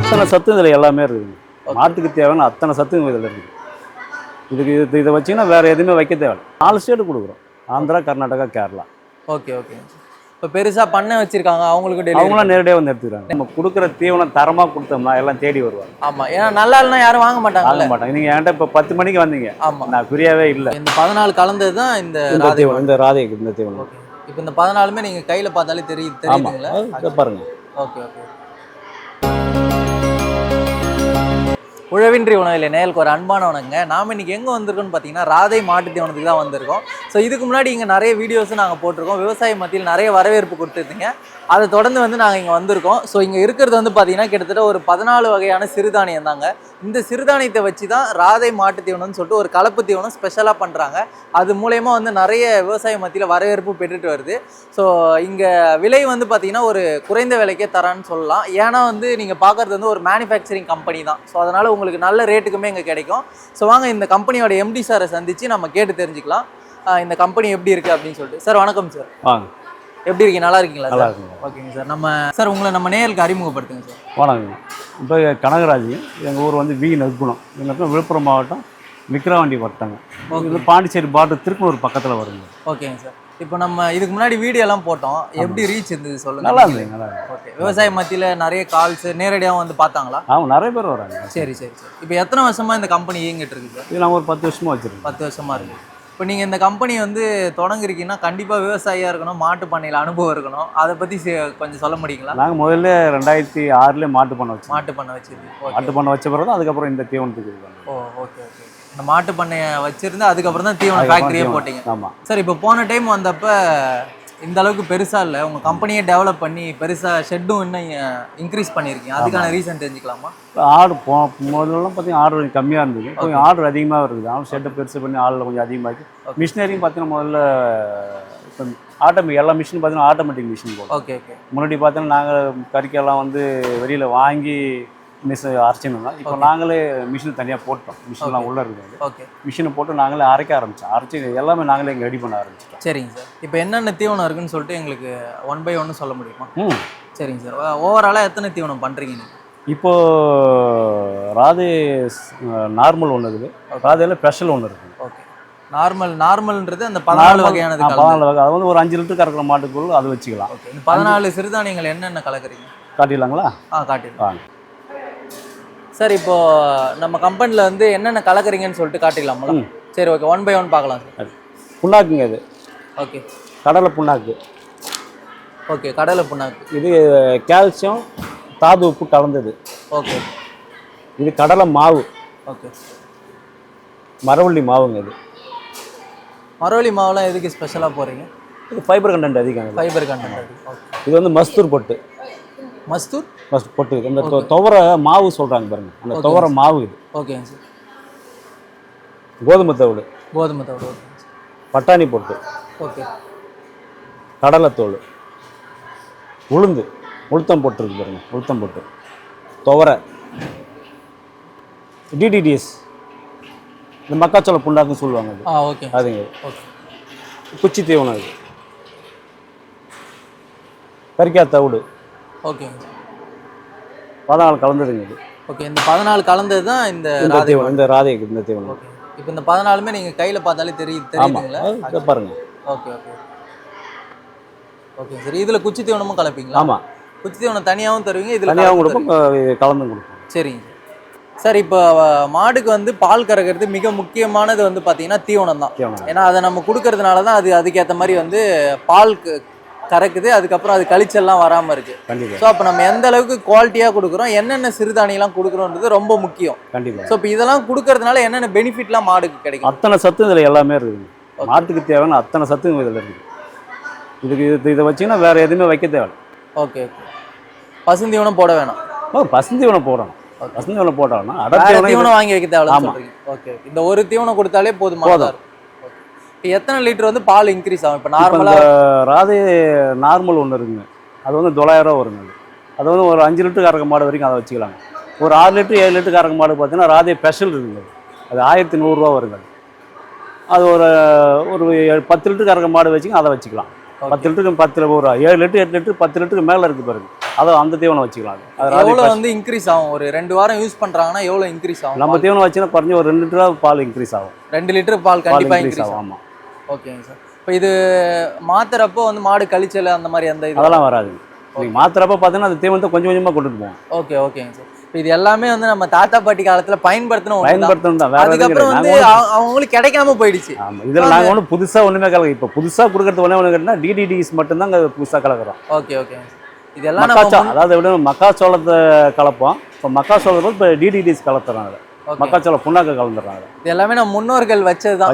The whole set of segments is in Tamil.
அத்தனை சத்து இதில் எல்லாமே இருக்குது. மாட்டுக்கு தேவையான அத்தனை சத்து இதில் இருக்குது. இதை வச்சிங்கன்னா வேறு எதுவுமே வைக்க தேவை. 4 ஸ்டேட்டு கொடுக்குறோம். ஆந்திரா, கர்நாடகா, கேரளா. Okay okay. இப்போ பெருசாக பண்ணை வச்சுருக்காங்க, அவங்களாம் நேரடியாக வந்து எடுத்துக்கிறாங்க. நம்ம கொடுக்குற தீவனம் தரமாக கொடுத்தோம்னா எல்லாம் தேடி வருவாங்க. ஆமாம், ஏன்னா நல்லா இல்லைனா யாரும் வாங்க மாட்டாங்க. நீங்கள் என்கிட்ட இப்போ 10 மணிக்கு வந்தீங்க. ஆமாம், நான் ஃப்ரீயாகவே இல்லை. இந்த 14 கலந்தது தான் இந்த தீவனம், இந்த ராதைக்கு இந்த தீவனம். இப்போ இந்த 14மே நீங்கள் கையில் பார்த்தாலே தெரியுதுங்களா? பாருங்க. Okay okay. உழவின்றி உணவில் நேயலுக்கு ஒரு அன்பான வணக்கங்க. நாம் இன்றைக்கி எங்கே வந்திருக்கோம்னு பார்த்தீங்கன்னா ராதை மாட்டு தீவனத்துக்கு தான் வந்திருக்கோம். ஸோ இதுக்கு முன்னாடி இங்கே நிறைய வீடியோஸும் நாங்கள் போட்டிருக்கோம். விவசாய மத்தியில் நிறைய வரவேற்பு கொடுத்துருந்தீங்க. அதை தொடர்ந்து நாங்கள் இங்கே வந்திருக்கோம். ஸோ இங்கே இருக்கிறது பார்த்தீங்கன்னா கிட்டத்தட்ட ஒரு 14 வகையான சிறுதானியம் தாங்க. இந்த சிறுதானியத்தை வச்சு தான் ராதை மாட்டு தீவனம்னு சொல்லிட்டு ஒரு கலப்பு தீவனம் ஸ்பெஷலாக பண்ணுறாங்க. அது மூலயமா நிறைய விவசாய மத்தியில் வரவேற்பு பெற்றுட்டு வருது. ஸோ இங்கே விலை பார்த்தீங்கன்னா ஒரு குறைந்த விலைக்கே தரான்னு சொல்லலாம். ஏன்னா நீங்கள் பார்க்குறது ஒரு மேனுஃபேக்சரிங் கம்பெனி தான். ஸோ அதனால் உங்களுக்கு நல்ல ரேட்டுக்குமே இங்கே கிடைக்கும். ஸோ வாங்க இந்த கம்பெனியோட எம்டி சாரை சந்தித்து நம்ம கேட்டு தெரிஞ்சுக்கலாம் இந்த கம்பெனி எப்படி இருக்குது அப்படின்னு சொல்லிட்டு. சார் வணக்கம் சார். வாங்க. எப்படி இருக்கீங்க? நல்லா இருக்கீங்களா? நல்லா இருக்குங்க. ஓகேங்க சார். உங்களை நம்ம நேயலுக்கு அறிமுகப்படுத்துங்க சார். வணக்கம். இப்போ கனகராஜ், எங்கள் ஊர் வி நற்குணம். எங்கள் விழுப்புரம் மாவட்டம் விக்கிரவாண்டி வட்டங்க. இது பாண்டிச்சேரி பார்டர் திருப்பூர் பக்கத்தில் வருங்க. ஓகேங்க சார். இப்போ நம்ம இதுக்கு முன்னாடி வீடியோலாம் போட்டோம், எப்படி ரீச் இருந்தது சொல்லுங்கள். நல்லா இருந்தது. நல்லா இருந்தது. ஓகே. விவசாய மத்தியில் நிறைய கால்ஸ் நேரடியாக பார்த்தாங்களா? ஆமாம், நிறைய பேர் வராங்க. சரி சரி சரி. இப்போ எத்தனை வருஷமாக இந்த கம்பெனி இயங்கிட்டு இருக்கு சார்? இது நாங்கள் ஒரு 10 வருஷமாக வச்சுருக்கோம். 10 வருஷமாக இருக்குது. இப்போ நீங்கள் இந்த கம்பெனி தொடங்குறீங்கன்னா கண்டிப்பாக விவசாயியாக இருக்கணும், மாட்டு பண்ணையில் அனுபவம் இருக்கணும். அதை பற்றி கொஞ்சம் சொல்ல முடியுங்களா? நாங்கள் முதல்ல 2006 மாட்டு பண்ணை வச்சோம். மாட்டு பண்ணை வச்சுது. மாட்டு பண்ணை வச்ச பிறகு தான் அதுக்கப்புறம் இந்த தீவனத்துக்கு இருக்காங்க. ஓ ஓகே ஓகே. இந்த மாட்டு பண்ணையை வச்சுருந்து அதுக்கப்புறம் தான் தீவன ஃபேக்ட்ரியே போட்டிங்க. ஆமாம் சார். இப்போ போன டைம் வந்தப்போ இந்த அளவுக்கு பெருசாக இல்லை, உங்கள் கம்பெனியை டெவலப் பண்ணி பெருசாக ஷெட்டும் இன்னும் இன்க்ரீஸ் பண்ணியிருக்கீங்க. அதுக்கான ரீசன் தெரிஞ்சுக்கலாமா? ஆர்டர் முதல்லாம் பார்த்தீங்கன்னா ஆர்டர் கொஞ்சம் கம்மியாக இருந்தது. கொஞ்சம் ஆர்டர் அதிகமாக இருக்குது. ஆனால் ஷெட்டை பெருசு பண்ணி ஆளில் கொஞ்சம் அதிகமாகி மிஷினரியும் பார்த்தீங்கன்னா முதல்ல இப்போ எல்லா மிஷின் பார்த்தீங்கன்னா ஆட்டோமேட்டிக் மிஷின் போகும். Okay okay. முன்னாடி பார்த்தீங்கன்னா நாங்கள் கறிக்கெல்லாம் வெளியில் வாங்கி அரைச்சினோம்னா இப்போ நாங்களே மிஷின் தனியாக போட்டோம். மிஷின்லாம் உள்ளே இருக்குது. ஓகே. மிஷினை போட்டு நாங்களே அரைக்க ஆரம்பித்தோம். அரைச்சி எல்லாமே நாங்களே இங்கே ரெடி பண்ண ஆரம்பிச்சிட்டோம். சரிங்க சார். இப்போ என்னென்ன தீவனம் இருக்குன்னு சொல்லிட்டு எங்களுக்கு 1 by 1 சொல்ல முடியுமா? சரிங்க சார். ஓவராலாக எத்தனை தீவனம் பண்ணுறீங்க நீங்கள்? இப்போது ராதே நார்மல் ஒன்று இருக்குது, ராதையில் ஸ்பெஷல் ஒன்று இருக்குது. ஓகே. நார்மல்ன்றது அந்த 14 வகையானது. 14 வகை. அது ஒரு 5 லிட்டர் கறக்கிற மாட்டுக்குள் அது வச்சுக்கலாம். ஓகே. இந்த 14 சிறுதானியங்கள் என்னென்ன கலக்குறீங்க? காட்டிடலாங்களா? காட்டிடலாம் சார். இப்போது நம்ம கம்பெனியில் என்னென்ன கலக்குறீங்கன்னு சொல்லிட்டு காட்டிடலாமா? சரி ஓகே. 1 by 1 பார்க்கலாம் சார். புண்ணாக்குங்க இது. ஓகே. கடலை புண்ணாக்கு. ஓகே. கடலை புண்ணாக்கு. இது கால்சியம் தாது உப்பு கலந்தது. ஓகே. இது கடலை மாவு. ஓகே. மரவள்ளி மாவுங்க. இது மரவள்ளி மாவுலாம் எதுக்கு ஸ்பெஷலாக போகிறீங்க? இது ஃபைபர் கண்டென்ட் அதிகம். Fibre content. ஓகே. இது மஸ்தூர் பொட்டு. மஸ்தூர் பொட்டு. இந்த துவரை மாவு சொல்கிறாங்க பாருங்க, அந்த துவரை மாவு இது. ஓகேங்க சார். கோதுமை தவிடு. கோதுமை தவிடு. பட்டாணி பொட்டு. ஓகே. கடலைத்தோல். உளுத்தம் பொட்டு இருக்கு பாருங்க, உளுத்தம் பொட்டு. துவரை. டிடிடிஎஸ், இந்த மக்காச்சோள புண்ணாக்குன்னு சொல்லுவாங்க. அது ஓகே. அதுங்க. ஓகே. குச்சி தீவனம். இது கறிக்காய் தவிடு. ஓகேங்க. 14 கலந்ததுங்க இது. ஓகே. இந்த 14 கலந்தது தான் இந்த தீவனம், இந்த ராதைக்கு இந்த தீவனம். ஓகே. இப்போ இந்த 14மே நீங்கள் கையில் பார்த்தாலே தெரியுதுங்களா? பாருங்க. Okay okay okay sir. இதில் குச்சி தீவனமும் கலப்பீங்களா? ஆமாம். குச்சி தீவனம் தனியாகவும் தருவீங்க, இதில் தனியாகவும் கொடுப்போம், கலந்தும் கொடுப்போம். சரிங்க சார். இப்போ மாடுக்கு பால் கறக்கிறது மிக முக்கியமானது பார்த்தீங்கன்னா தீவனம் தான். ஏன்னா அதை நம்ம கொடுக்கறதுனால தான் அதுக்கேற்ற மாதிரி பால் கறக்குது. அதுக்கப்புறம் அது கழிச்செல்லாம் வராமல் இருக்குது. கண்டிப்பாக. ஸோ அப்போ நம்ம எந்த அளவுக்கு குவாலிட்டியாக கொடுக்குறோம், என்னென்ன சிறுதானியெல்லாம் கொடுக்குறோன்றது ரொம்ப முக்கியம். கண்டிப்பாக. ஸோ இப்போ இதெல்லாம் கொடுக்கறதுனால என்னென்ன பெனிஃபிட்லாம் மாடுக்கு கிடைக்கும்? அத்தனை சத்து இதில் எல்லாமே இருக்குது. மாட்டுக்கு தேவையான அத்தனை சத்து இதில் இருக்குது. இதை வச்சிங்கன்னா வேறு எதுவுமே வைக்க தேவை. Okay okay. பசுந்தீவனம் போட வேணாம். பசுந்தீவனம் போடணும். பசுந்தீவனம் போட்டாங்கன்னா தீவனம் வாங்கி வைக்க தேவை. ஓகே. இந்த ஒரு தீவனம் கொடுத்தாலே போதும். எத்தனை லிட்டர் பால் இன்க்ரீஸ் ஆகும்? இப்போ நார்மலாக ராதே நார்மல் ஒன்று இருக்குங்க, அது 900 ரூபா வருங்க. அது ஒரு 5 லிட்டர் கறக்க மாடு வரைக்கும் அதை வச்சுக்கலாங்க. ஒரு 6 லிட்டர் 7 லிட்டர் கறக்க மாடு பார்த்தீங்கன்னா ராதே ஸ்பெஷல் இருக்குங்க. அது 1100 ரூபா வருங்க. அது ஒரு 10 லிட்டர் கறக்க மாடு வச்சுங்க, அதை வச்சுக்கலாம். 10 லிட்டருக்கு 10 ஒரு 7 லிட்டர் 8 லிட்டர் 10 லிட்டருக்கு மேலே இருக்குது பாருங்க. அதை அந்த தீவனம் வச்சுக்கலாம். அது ராதை எவ்வளோ வந்து இன்க்ரீஸ் ஆகும்? ஒரு 2 வாரம் யூஸ் பண்றாங்கன்னா எவ்வளோ இன்க்ரீஸ் ஆகும்? நம்ம தீவனம் வச்சுன்னா குறைஞ்ச ஒரு 2 லிட்டர் பால் இன்க்ரீஸ் ஆகும். 2 லிட்டர் பால் கண்டிப்பா இன்க்ரீஸ் ஆகும். ஆமாம். ஓகேங்க சார். இப்போ இது மாத்துறப்போ வந்து மாடு கழிச்சல் அந்த மாதிரி அந்த இது அதெல்லாம் வராது. நீங்கள் மாத்திரப்ப பார்த்தீங்கன்னா அது தீவனத்தை கொஞ்சம் கொஞ்சமாக கொண்டுட்டு போவோம். ஓகேங்க சார். இப்போ இது எல்லாமே வந்து நம்ம தாத்தா பாட்டி காலத்துல பயன்படுத்தணும் தான். வேற அதுக்கப்புறம் வந்து அவங்களுக்கு கிடைக்காம போயிடுச்சு. ஆமாம், இதில் நாங்கள் ஒன்றும் புதுசாக ஒன்றுமே கலக்கு. இப்போ புதுசாக கொடுக்கறது ஒன்று கேட்டால் டிடிடிஸ் மட்டும்தான் அங்கே புதுசாக கலக்குறோம். ஓகே இதெல்லாம் மக்காச்சோளம், அதாவது எப்படி மக்காச்சோளத்தை கலப்போம். இப்போ மக்காச்சோளத்தை இப்போ டிடிடிஸ் கலத்துறாங்க. மக்காச்சோளம் புண்ணாக்க கலந்துடுறாங்க. இது எல்லாமே நம்ம முன்னோர்கள் வச்சது தான்.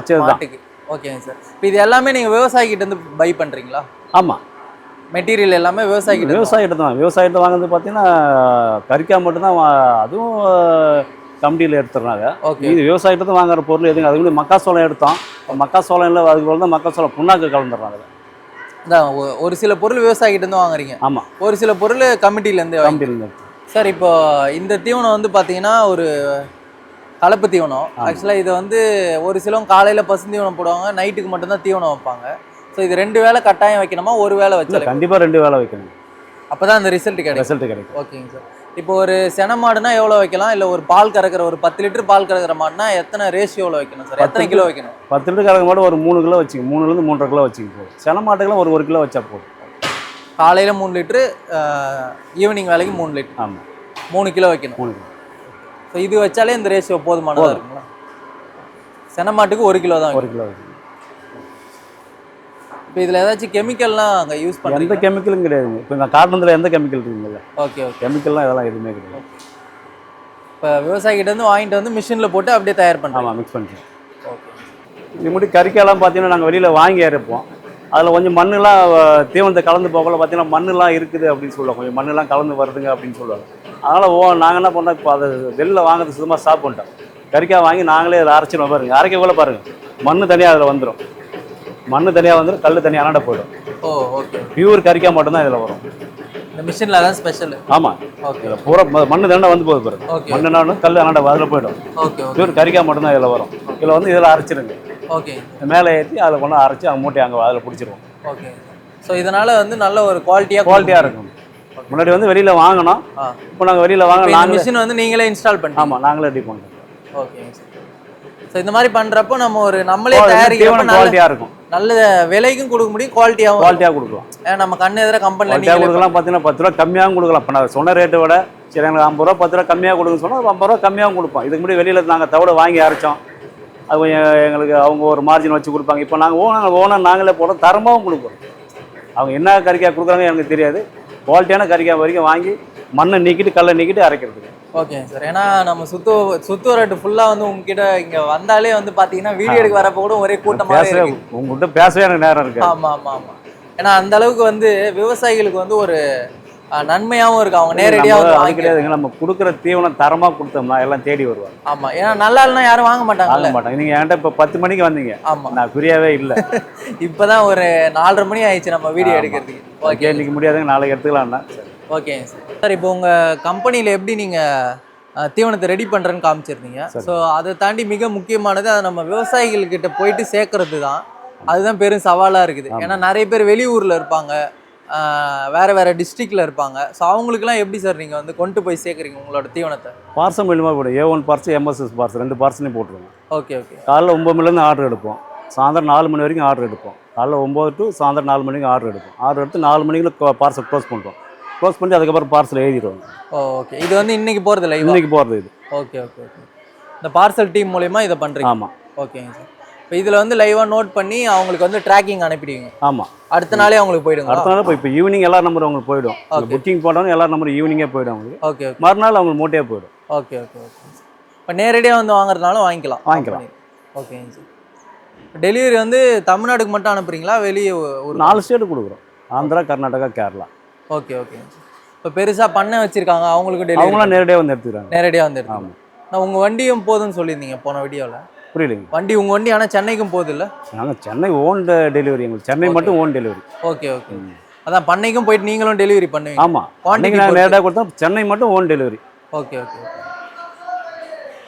ஓகேங்க சார். இப்போ இது எல்லாமே நீங்கள் விவசாயிகிட்ட இருந்து பை பண்ணுறீங்களா? ஆமாம், மெட்டீரியல் எல்லாமே விவசாயிகிட்ட தான். விவசாயிகிட்ட வாங்குறது பார்த்தீங்கன்னா கறிக்காய் மட்டும்தான். அதுவும் கம்பெனியில் எடுத்துடுறாங்க. இது விவசாயிகிட்ட தான் வாங்குற பொருள் எதுங்க. அதுக்கு முன்னாடி மக்காச்சோளம் எடுத்தோம். மக்காச்சோளம் இல்லை, அதுக்கு தான் மக்காச்சோளம் புண்ணாக்கு கலந்துடுறாங்க. ஒரு சில பொருள் விவசாயிகிட்ட இருந்து வாங்குறீங்க. ஆமாம், ஒரு சில பொருள் கமிட்டிலேருந்து. சார் இப்போ இந்த தீவனம் வந்து பார்த்தீங்கன்னா ஒரு கலப்பு தீவனம். ஆக்சுவலாக இதை வந்து ஒரு சிலவங்க காலையில் பசுந்தீவனம் போடுவாங்க, நைட்டுக்கு மட்டும்தான் தீவனம் வைப்பாங்க. ஸோ இது 2 வேளை கட்டாயம் வைக்கணுமா, ஒரு வேளை வச்சாலும்? கண்டிப்பாக 2 வேளை வைக்கணும். அப்போ தான் அந்த ரிசல்ட் கிடைக்கும். ஓகேங்க சார். இப்போ ஒரு சென மாடுனா எவ்வளோ வைக்கலாம்? இல்லை ஒரு பால் கறக்கிற ஒரு 10 லிட்டர் பால் கறக்கிற மாடுனா எத்தனை ரேஷியோவில் வைக்கணும் சார்? எத்தனை கிலோ வைக்கணும்? 10 லிட்டர் கறக்கிற மாடு ஒரு 3 கிலோ வச்சுக்கோங்க. 3லேருந்து 3.5 கிலோ வச்சுக்க போதும். சென மாட்டுக்கெல்லாம் ஒரு கிலோ வச்சா போதும். காலையில் 3 லிட்டரு, ஈவினிங் வேலைக்கு 3 லிட்டர். ஆமாம், 3 கிலோ வைக்கணும். 3 கிலோ. ஸோ இது வச்சாலே இந்த ரேஷியோ போதுமானதாக இருக்குங்களா? சென மாட்டுக்கு 1 கிலோ தான். 1 கிலோ. இப்போ இதில் ஏதாச்சும் கெமிக்கல்லாம் அங்கே யூஸ் பண்ணுறது? எந்த கெமிக்கலும் கிடையாதுங்க. இப்போ இந்த கார்பனில் எந்த கெமிக்கல் இருக்குங்களா? ஓகே கெமிக்கல்லாம் இதெல்லாம் எதுவுமே கிடையாது. இப்போ விவசாயிகிட்டேருந்து வாங்கிட்டு வந்து மிஷினில் போட்டு அப்படியே தயார் பண்ணுறோம். ஆமாம், மிக்ஸ் பண்ணிக்கலாம். ஓகே. இது முடி கறிக்காயெல்லாம் பார்த்தீங்கன்னா நாங்கள் வெளியில் வாங்கி இறப்போம். அதில் கொஞ்சம் மண்ணெலாம் தீவனத்தை கலந்து போகல பார்த்தீங்கன்னா மண்ணெலாம் இருக்குது அப்படின்னு சொல்லுவாங்க. கொஞ்சம் மண்ணெலாம் கலந்து வருதுங்க அப்படின்னு சொல்லுவாங்க. அதனால் நாங்கள் என்ன பண்ணோம், இப்போ அதை வெளியில் வாங்குறது சுத்தமாக ஸ்டாப் பண்ணிட்டோம். கறிக்காய் வாங்கி நாங்களே அதில் அரைச்சிடுவோம். பாருங்கள், அரைக்க கூட பாருங்கள், மண் தனியாக அதில் வந்துடும். மண் தனியாக வந்துடும், கல் தனியாக அனாட போய்டும். ஓகே. பியூர் கறிக்காய் மட்டும்தான் இதில் வரும். இந்த மிஷினில் அதான் ஸ்பெஷல். ஆமாம். ஓகே. இதில் பூரா மண் தண்டை வந்து போகுது பாருங்க. மண் என்ன கல் அனாட அதில் போய்டும். ஓகே. பியூர் கறிக்காய் மட்டும்தான் இதில் வரும். இதில் வந்து இதில் அரைச்சிடுங்க. ஓகே. மேலே ஏற்றி அதில் கொண்டு அரைச்சி அவங்க மூட்டை அங்கே அதில் பிடிச்சிருவோம். ஓகே. ஸோ இதனால் வந்து நல்ல ஒரு குவாலிட்டியாக இருக்கும். முன்னாடி வந்து வெளியில் வாங்கினோம். இப்போ நாங்கள் வெளியில் வாங்கலாம். மிஷின் வந்து நீங்களே இன்ஸ்டால் பண்ணி? ஆமாம், நாங்களே ரெடி பண்ணுறோம். ஓகே. ஸோ இந்த மாதிரி பண்ணுறப்போ நம்ம ஒரு நம்மளே தயாரிக்கிறப்ப குவாலிட்டியாக இருக்கும். நல்ல விலைக்கும் கொடுக்க முடியும், குவாலிட்டியாக கொடுக்கலாம். ஏன்னா நம்ம கண்ணு எதிராக கம்பெனியில் கொடுக்கலாம். பார்த்தீங்கன்னா 10 ரூபா கம்மியாகவும் கொடுக்கலாம். இப்போ நான் சொன்ன ரேட்டை விட சரி எங்களுக்கு 50 ரூபா 10 ரூபா கம்மியாக கொடுக்குன்னு சொன்னால் 50 ரூபா கம்மியாகவும் கொடுப்போம். இதுக்கு முன்னாடி வெளியில் நாங்கள் தவிட வாங்கி அரைச்சோம். அது கொஞ்சம் எங்களுக்கு அவங்க ஒரு மார்ஜின் வச்சு கொடுப்பாங்க. இப்போ நாங்கள் ஓனர் நாங்களே போடுறோம், தரமாகவும் கொடுப்போம். அவங்க என்ன கறிக்காய் கொடுக்குறாங்க எனக்கு தெரியாது. குவாலிட்டியான கறிக்காய் வரைக்கும் வாங்கி மண்ணை நீக்கிட்டு கல்லை நீக்கிட்டு அரைக்கிறதுக்கு. ஓகேங்க சார். ஏன்னா நம்ம சுத்துவரட்டு ஃபுல்லாக வந்து உங்ககிட்ட இங்கே வந்தாலே வந்து பார்த்தீங்கன்னா வீடியோ எடுக்க வரப்போ கூட ஒரே கூட்டமாக உங்கள்கிட்ட பேசவே எனக்கு நேரம் இருக்கு. ஆமாம். ஏன்னா அந்த அளவுக்கு வந்து விவசாயிகளுக்கு வந்து ஒரு நன்மையாகவும் இருக்கு. அவங்க நேரடியாக அது கிடையாதுங்க. நம்ம கொடுக்குற தீவனம் தரமாக கொடுத்தோம்னா எல்லாம் தேடி வருவாங்க. ஆமாம். ஏன்னா நல்லா இல்லைனா யாரும் வாங்க மாட்டாங்க. நீங்கள் என்கிட்ட இப்போ 10 மணிக்கு வந்தீங்க. ஆமாம், நான் புரியவே இல்லை. இப்போ தான் ஒரு 4:30 மணி ஆயிடுச்சு நம்ம வீடியோ எடுக்கிறதுக்கு. ஓகே, இன்னைக்கு முடியாதுங்க, நாளைக்கு எடுத்துக்கலாம்ண்ணா. Okay sir. இப்போ உங்கள் கம்பெனியில் எப்படி நீங்கள் தீவனத்தை ரெடி பண்ணுறேன்னு காமிச்சிருந்தீங்க. ஸோ அதை தாண்டி மிக முக்கியமானது அதை நம்ம விவசாயிகள்கிட்ட போயிட்டு சேர்க்கறது தான். அதுதான் பெரும் சவாலாக இருக்குது. ஏன்னா நிறைய பேர் வெளியூரில் இருப்பாங்க, வேறு டிஸ்ட்ரிக்டில் இருப்பாங்க. ஸோ அவங்களுக்குலாம் எப்படி சார் நீங்கள் வந்து கொண்டு போய் சேர்க்குறீங்க உங்களோட தீவனத்தை? பார்சல் மூலியமாக போய்டும். A1 பார்சல், MSS பார்சல் 2 பார்சலையும் போட்டுருவோம். ஓகே. காலைல 9 மணிலேருந்து ஆர்டர் எடுப்போம். சாயந்தரம் 4 மணி வரைக்கும் ஆர்டர் எடுப்போம். காலைல 9 to சாயந்தரம் 4 மணிக்கு ஆர்டர் எடுப்போம். ஆர்டர் எடுத்து 4 மணிக்குள்ள பார்சல் க்ளோஸ் பண்ணுறோம். க்ளோஸ் பண்ணி அதுக்கப்புறம் பார்சல் எழுதிடுவாங்க. ஓகே. இது வந்து இன்னைக்கு போகிறது இல்லை, இன்னைக்கு போகிறது இது. ஓகே. இந்த பார்சல் டீம் மூலயமா இதை பண்ணுறீங்க? ஆமாம். ஓகேங்க சார். இப்போ இதில் வந்து லைவாக நோட் பண்ணி அவங்களுக்கு வந்து ட்ராக்கிங் அனுப்பிடுவீங்க? ஆமாம். அடுத்த நாளே அவங்களுக்கு போயிடுங்க? அடுத்த நாள் இப்போ ஈவினிங் எல்லா நம்பரும் அவங்களுக்கு போயிடும். புக்கிங் போட்டவங்க எல்லா நம்பரும் ஈவினிங்கே போயிடும் அவங்களுக்கு. ஓகே. மறுநாள் அவங்களுக்கு மூட்டையாக போயிடும். ஓகே. இப்போ நேரடியாக வந்து வாங்குறதுனாலும் வாங்கிக்கலாம்? ஓகேங்க சார். டெலிவரி வந்து தமிழ்நாடுக்கு மட்டும் அனுப்புறீங்களா, வெளியே ஒரு 4 ஸ்டேட்டு கொடுக்குறோம்? ஆந்திரா, கர்நாடகா, கேரளா. ஓகே. இப்போ பெருசாக பண்ண வச்சுருக்காங்க, அவங்களுக்கு டெலிவரி அவங்களாம் நேரடியாக வந்து எடுத்துக்கிறாங்க. நேரடியாக வந்து எடுத்துக்கலாம். நான் உங்கள் வண்டியும் போதுன்னு சொல்லியிருந்தீங்க போன வீடியோவில். புரியலைங்க. வண்டி உங்கள் வண்டி ஆனால் சென்னைக்கும் போகுது இல்லை? நாங்கள் சென்னை ஓன் டெலிவரி, எங்களுக்கு சென்னை மட்டும் ஓன் டெலிவரி. ஓகே. அதான் பண்ணைக்கும் போயிட்டு நீங்களும் டெலிவரி பண்ணுவீங்க? ஆமாம், குவான்டிட்டி நாங்கள் நேரடியாக கொடுத்தா சென்னை மட்டும் ஓன் டெலிவரி. ஓகே.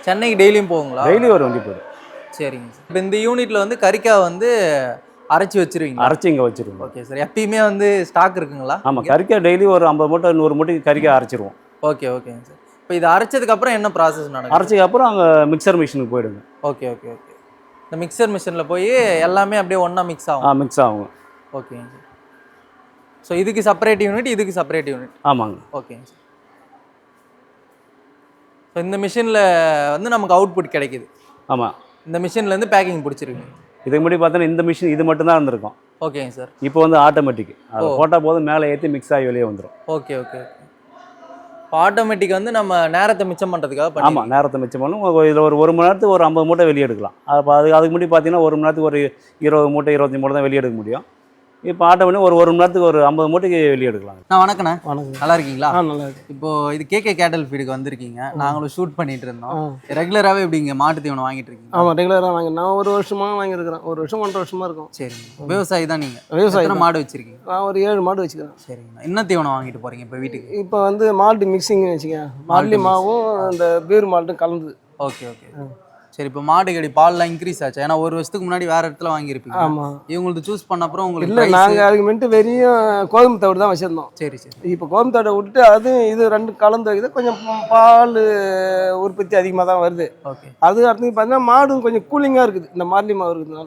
சென்னைக்கு டெய்லியும் போகுங்களா? டெய்லி ஒரு வண்டி போயிடும். சரிங்க சார். இப்போ இந்த யூனிட்டில் வந்து கறிக்காய் வந்து அரைச்சி வச்சிருவீங்க? அரைச்சி இங்கே வச்சிருவோம். Okay sir. எப்பயுமே வந்து ஸ்டாக் இருக்குங்களா? ஆமாம், கறிக்காய் டெய்லி ஒரு 50 மூட்டை 100 மூட்டைக்கு கறிக்காய் அரைச்சிருவோம். ஓகே ஓகேங்க சார். இப்போ இது அரைச்சதுக்கப்புறம் என்ன ப்ராசஸ் நடக்கும்? அரைச்சதுக்கப்புறம் அங்கே மிக்சர் மிஷினுக்கு போயிடுங்க. Okay okay okay. இந்த மிக்சர் மிஷினில் போய் எல்லாமே அப்படியே ஒன்றா மிக்ஸ் ஆகும்? மிக்ஸ் ஆகும். ஓகேங்க சார். ஸோ இதுக்கு செப்பரேட் யூனிட், இதுக்கு செப்பரேட் யூனிட்? ஆமாங்க. ஓகேங்க சார். ஸோ இந்த மிஷினில் வந்து நமக்கு அவுட்புட் கிடைக்குது? ஆமாம். இந்த மிஷின்லேருந்து பேக்கிங் பிடிச்சிருக்கு. இதுக்கு முன்னாடி பார்த்தோன்னா இந்த மிஷின் இது மட்டும்தான் இருந்திருக்கும். ஓகேங்க சார். இப்போ வந்து ஆட்டோமேட்டிக், அது போட்டால் போதும் மேலே ஏற்றி மிக்ஸ் ஆகி வெளியே வந்துடும். Okay okay okay. இப்போ ஆட்டோமேட்டிக் வந்து நம்ம நேரத்தை மிச்சம் பண்ணுறதுக்காக ஆமாம், நேரத்தை மிச்சம் பண்ணும். இதில் ஒரு மணி நேரத்துக்கு ஒரு 50 மூட்டை வெளியே எடுக்கலாம். அதுக்கு முன்னாடி பார்த்தீங்கன்னா ஒரு மணி நேரத்துக்கு ஒரு 20 மூட்டை 25 மூட்டை தான் வெளியே எடுக்க முடியும். இப்போ ஆட்டோமேட்டிக் ஒரு மணி நேரத்துக்கு ஒரு 50 மூட்டைக்கு வெளியே எடுக்கலாம். வணக்கண்ணே. வணக்கம். நல்லா இருக்கீங்களா? நல்லா இருக்கு. இப்போ இது கேகே கேட்டல் ஃபீடுக்கு வந்திருக்கீங்க. நாங்களும் ஷூட் பண்ணிட்டு இருந்தோம். ரெகுலராகவே இப்படிங்க மாட்டு தீவனம் வாங்கிட்டு இருக்கீங்க? ஆமாம், ரெகுலராக வாங்கி நான் ஒரு வருஷமாக வாங்கியிருக்கிறேன். ஒரு வருஷம் 1.5 வருஷமா இருக்கும். சரிங்க. விவசாயி தான் நீங்கள்? விவசாயி. மாடு வச்சிருக்கீங்க? நான் ஒரு 7 மாடு வச்சுக்கிறேன். சரிங்கண்ணா. என்ன தீவனம் வாங்கிட்டு போறீங்க இப்போ வீட்டுக்கு? இப்போ வந்து மால்ட்டு மிக்சிங் வச்சுக்கேன். மால்டி மாவும் அந்த பீர் மால்ட்டும் கலந்து. Okay okay. சரி. இப்போ மாடு கடி பால்லாம் இன்க்ரீஸ் ஆச்சு? ஏன்னா ஒரு வருஷத்துக்கு முன்னாடி வேற இடத்துல வாங்கியிருப்பீங்க. ஆமாம். இவங்களுக்கு சூஸ் பண்ண அப்புறம் உங்களுக்கு இல்லை, நாங்கள் அதுக்கு முன்ட்டு வெறும் கோதுமை தவிடு தான் வச்சுருந்தோம். சரி சரி. இப்போ கோதுமை தவிடை விட்டுட்டு அது இது 2 கலந்து வைக்குது. கொஞ்சம் பால் உற்பத்தி அதிகமாக தான் வருது. ஓகே. அது அடுத்து பார்த்தீங்கன்னா மாடும் கொஞ்சம் கூலிங்காக இருக்குது இந்த மார்லி மாவு இருக்கிறதுனால.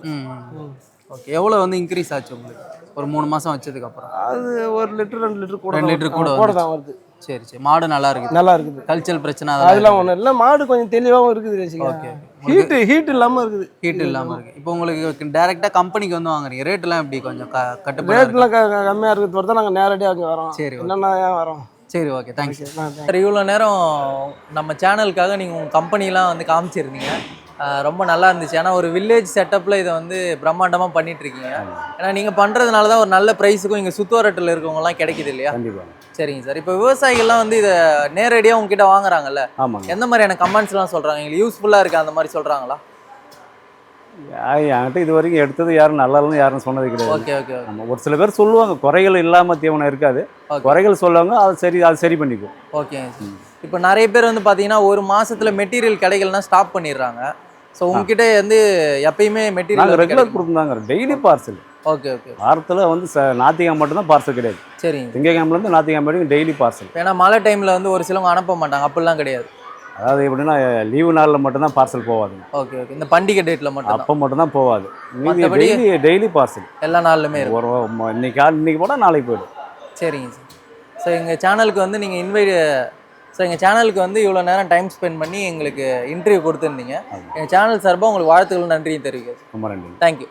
ஓகே. எவ்வளோ வந்து இன்க்ரீஸ் ஆச்சு உங்களுக்கு ஒரு 3 மாதம் வச்சதுக்கப்புறம்? அது 1 லிட்டர் 2 லிட்டர் கூட 2 லிட்டர் கூட தான் வருது. சரி சரி. மாடு நல்லா இருக்குது? நல்லா இருக்குது. கல்ச்சல் பிரச்சனை அதெல்லாம் ஒன்றும் இல்லை. மாடு கொஞ்சம் தெளிவாகவும் இருக்குது. ஓகே. ஹீட் இல்லாமல் இருக்குது. ஹீட் இல்லாமல் இருக்குது. இப்போ உங்களுக்கு டேரெக்டாக கம்பெனிக்கு வந்து வாங்குறீங்க, ரேட்டெல்லாம் எப்படி கொஞ்சம் கட்டுப்பாடு? ரேட்லாம் கம்மியாக இருக்கிறது தான் நாங்கள் நேரடியாக அங்கே வரோம். சரி. என்னென்ன ஏன் வரோம். சரி ஓகே, தேங்க்ஸ் சார். இவ்வளோ நேரம் நம்ம சேனலுக்காக நீங்கள் உங்கள் கம்பெனிலாம் வந்து காமிச்சிருந்தீங்க. ரொம்ப நல்லா இருந்துச்சு. ஏன்னா ஒரு வில்லேஜ் செட்டப்பில் இதை வந்து பிரம்மாண்டமாக பண்ணிகிட்ருக்கீங்க. ஏன்னா நீங்கள் பண்ணுறதுனால தான் ஒரு நல்ல ப்ரைஸுக்கும் இங்கே சுற்றுவரட்டில் இருக்கவங்கலாம் கிடைக்குது இல்லையா? கண்டிப்பாக. சரிங்க சார். இப்போ விவசாயிகள்லாம் வந்து இதை நேரடியாக உங்ககிட்ட வாங்குறாங்கல்ல, ஆமாங்க. எந்த மாதிரியான கமெண்ட்ஸ்லாம் சொல்கிறாங்க? எங்களுக்கு யூஸ்ஃபுல்லாக இருக்குது அந்த மாதிரி சொல்கிறாங்களா? என்கிட்ட இது வரைக்கும் எடுத்தது யாரும் நல்லா இல்லைன்னு யாரும் சொன்னது கிடையாது. Okay okay. நம்ம ஒரு சில பேர் சொல்லுவாங்க, குறைகள் இல்லாமல் தீவனம் இருக்காது. குறைகள் சொல்லுவாங்க, அது சரி பண்ணிக்கும். ஓகே. இப்போ நிறைய பேர் வந்து பார்த்தீங்கன்னா ஒரு மாசத்துல மெட்டீரியல் கிடைக்கலன்னா ஸ்டாப் பண்ணிடுறாங்க. ஸோ உங்ககிட்ட வந்து எப்பயுமே மெட்டீரியல் ரெகுலர் கொடுத்துருந்தாங்க, டெய்லி பார்சல். Okay okay. வாரத்தில் வந்து ஞாயிற்றுக்கிழமை மட்டும்தான் பார்சல் கிடையாது. சரிங்க. திங்கக்கிழமைலேருந்து ஞாயிற்றுக்கிழமை வரைக்கும் டெய்லி பார்சல். ஏன்னா மழை டைமில் வந்து ஒரு சிலவங்க அனுப்ப மாட்டாங்க, அப்படிலாம் கிடையாது. அதாவது எப்படின்னா லீவு நாளில் மட்டும்தான் பார்சல் போகாதுங்க. Okay okay. இந்த பண்டிகை டேட்டில் மட்டும் அப்போ மட்டும்தான் போகாது. மற்றபடி டெய்லி பார்சல் எல்லா நாளுமே ஒரு இன்னைக்கு போனால் நாளைக்கு போய்டும். சரிங்க சார். ஸோ எங்கள் சேனலுக்கு வந்து நீங்கள் எங்கள் சேனலுக்கு வந்து இவ்வளோ நேரம் டைம் ஸ்பெண்ட் பண்ணி எங்களுக்கு இன்டர்வியூ கொடுத்துருந்தீங்க. எங்கள் சேனல் சார்பாக உங்களுக்கு வாழ்த்துக்கள், நன்றியும் தெரிவிக்கிறேன். ரொம்ப நன்றி. தேங்க்யூ.